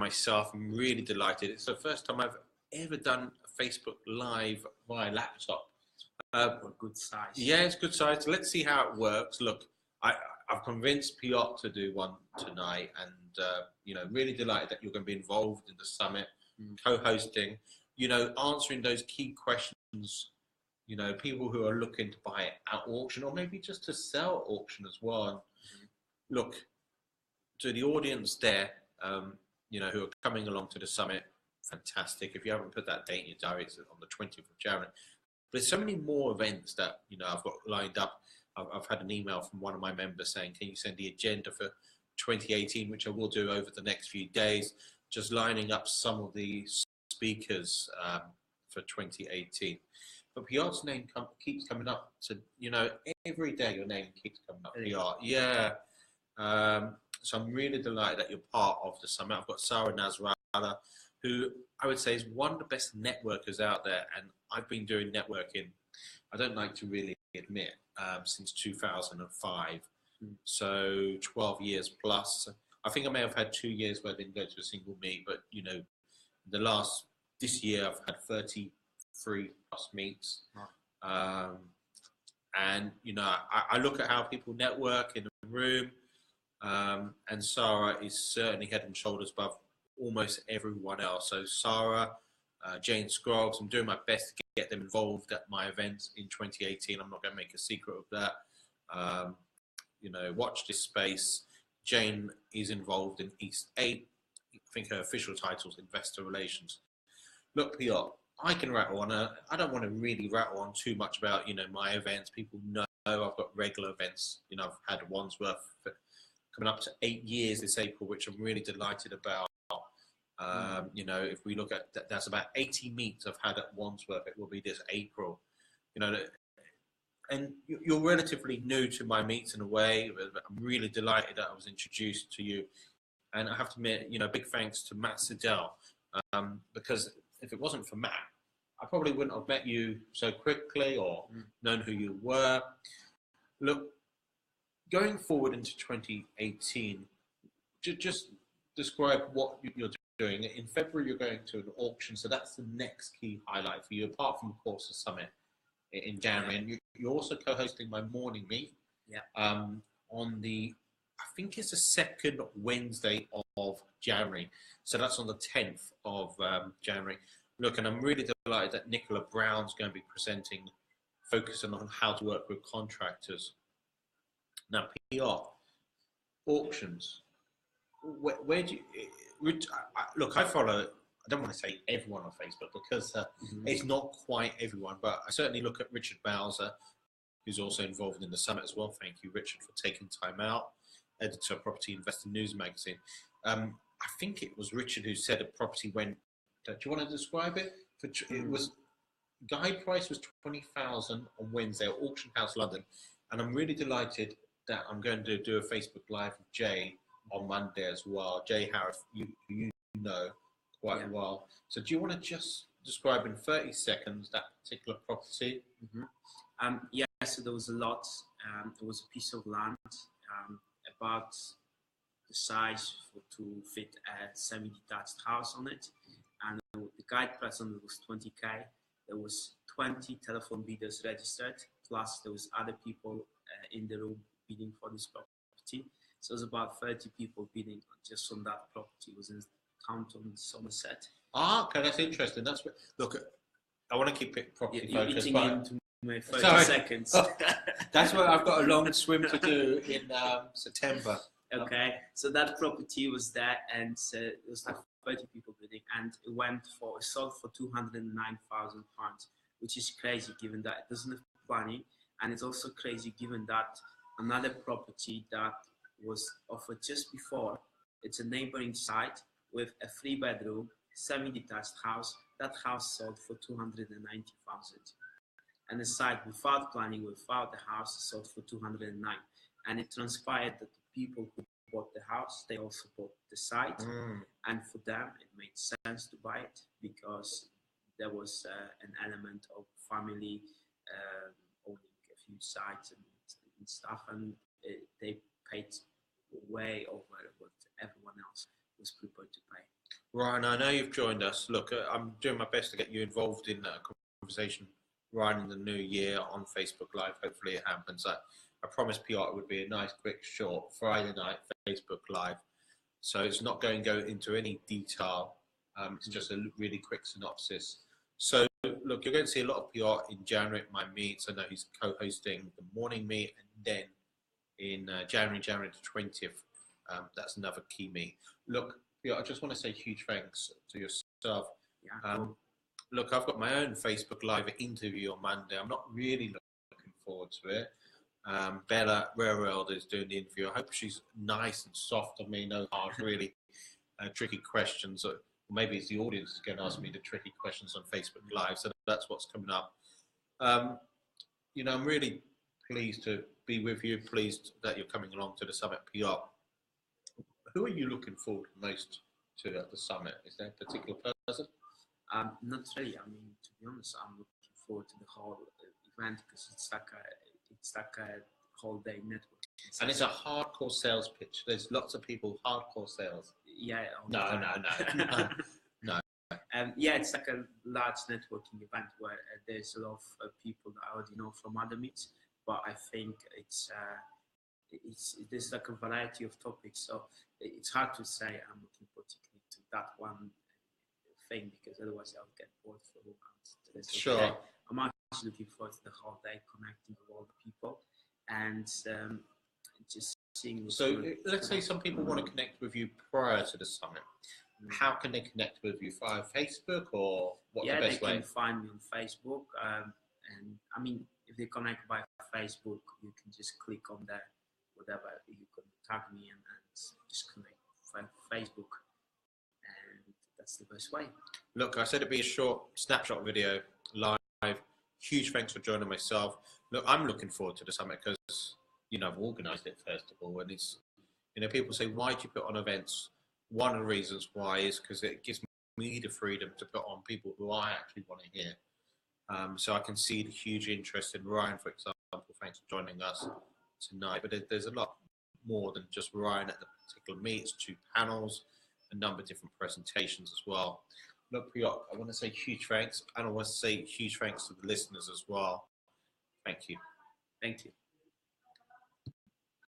myself, I'm really delighted. It's the first time I've ever done a Facebook Live via laptop. Good size. Yeah, it's good size. Let's see how it works. Look, I've convinced Piotr to do one tonight, and really delighted that you're going to be involved in the summit, co-hosting, answering those key questions. People who are looking to buy it at auction, or maybe just to sell at auction as well. And look, to the audience there, who are coming along to the summit, fantastic. If you haven't put that date in your diary, it's on the 20th of January. There's so many more events that I've got lined up. I've had an email from one of my members saying, can you send the agenda for 2018, which I will do over the next few days, just lining up some of the speakers for 2018. But Piotr's name keeps coming up. So, every day your name keeps coming up. Piotr, yeah. So I'm really delighted that you're part of the summit. I've got Sarah Nasrallah, who I would say is one of the best networkers out there. And I've been doing networking, I don't like to really admit, since 2005. So 12 years plus. I think I may have had 2 years where I didn't go to a single meet, but this year I've had 33 plus meets. And I look at how people network in a room, and Sarah is certainly head and shoulders above almost everyone else. So Sarah, Jane Scroggs, I'm doing my best to get them involved at my events in 2018. I'm not going to make a secret of that. Watch this space. Jane is involved in East 8. I think her official title is Investor Relations. Look, Piotr, I can rattle on. I don't want to really rattle on too much about, my events. People know I've got regular events. I've had Wandsworth coming up to 8 years this April, which I'm really delighted about. If we look at that's about 80 meets I've had at Wandsworth. It will be this April. And you're relatively new to my meets in a way. I'm really delighted that I was introduced to you. And I have to admit, big thanks to Matt Siddell, because if it wasn't for Matt, I probably wouldn't have met you so quickly or known who you were. Look, going forward into 2018, just describe what you're doing. In February, you're going to an auction, so that's the next key highlight for you, apart from, of course, the summit in January. And you're also co-hosting my morning meet on the, I think it's the second Wednesday of January. So that's on the 10th of January. Look, and I'm really delighted that Nicola Brown's going to be presenting, focusing on how to work with contractors. Now, PR, auctions, where do you, look, I follow, I don't want to say everyone on Facebook because it's not quite everyone, but I certainly look at Richard Bowser, who's also involved in the summit as well. Thank you, Richard, for taking time out. Editor of Property Investor News magazine. I think it was Richard who said a property went, do you want to describe it? It was, guide price was 20,000 on Wednesday at Auction House London. And I'm really delighted that I'm going to do a Facebook Live with Jay on Monday as well. Jay Harris, you know quite well. So do you want to just describe in 30 seconds that particular property? So there was a lot. There was a piece of land about the size to fit a semi-detached house on it. And the guide price on it was 20K. There was 20 telephone bidders registered, plus there was other people in the room bidding for this property. So it was about 30 people bidding just on that property. It was in Taunton, Somerset. Ah, okay, that's interesting. That's what, look, I want to keep it properly focused. You're eating into my 30 seconds. That's why I've got a long swim to do in September. Okay, so that property was there, and it was like 30 people bidding, and it sold for £209,000, which is crazy given that it doesn't have planning, and it's also crazy given that another property that was offered just before, it's a neighboring site with a 3-bedroom, semi-detached house. That house sold for £290,000, and the site without planning, without the house, sold for £209,000, and it transpired that people who bought the house, they also bought the site, and for them it made sense to buy it because there was an element of family owning a few sites and stuff, and they paid way over what everyone else was prepared to pay. Ryan, I know you've joined us. Look, I'm doing my best to get you involved in a conversation, Ryan, in the new year on Facebook Live. Hopefully it happens. I promised Piotr it would be a nice, quick, short Friday night Facebook Live. So it's not going to go into any detail. It's just a really quick synopsis. So, look, you're going to see a lot of Piotr in January at my meets. I know he's co-hosting the morning meet, and then in January the 20th, that's another key meet. Look, Piotr, I just want to say huge thanks to yourself. Yeah, cool. Look, I've got my own Facebook Live interview on Monday. I'm not really looking forward to it. Bella Rareweld is doing the interview. I hope she's nice and soft on me, no hard, really tricky questions. Or maybe it's the audience is going to ask me the tricky questions on Facebook Live. So that's what's coming up. You know, I'm really pleased to be with you. Pleased that you're coming along to the summit, Piotr. Who are you looking forward most to at the summit? Is there a particular person? Not really. I mean, to be honest, I'm looking forward to the whole event because it's like a whole day network. And it's a hardcore sales pitch. There's lots of people, hardcore sales. Yeah. No. Yeah, it's like a large networking event where there's a lot of people that I already know from other meets, but I think there's like a variety of topics, so it's hard to say I'm looking particularly to that one thing because otherwise I'll get bored for a while. Sure. I'm actually looking forward to the whole day connecting with all the people and just seeing. So let's say some people want to connect with you prior to the summit. How can they connect with you? Via Facebook or what's the best way? Yeah, they can find me on Facebook. And I mean, if they connect by Facebook, you can just click on there, whatever. You can tag me and just connect via Facebook. And that's the best way. Look, I said it'd be a short snapshot video live. Huge thanks for joining myself. Look, I'm looking forward to the summit because, you know, I've organised it first of all. And it's, you know, people say, why do you put on events? One of the reasons why is because it gives me the freedom to put on people who I actually want to hear. So I can see the huge interest in Ryan, for example. Thanks for joining us tonight. But there's a lot more than just Ryan at the particular meets, 2 panels, a number of different presentations as well. Look, Piotr, I want to say huge thanks, and I want to say huge thanks to the listeners as well. Thank you. Thank you.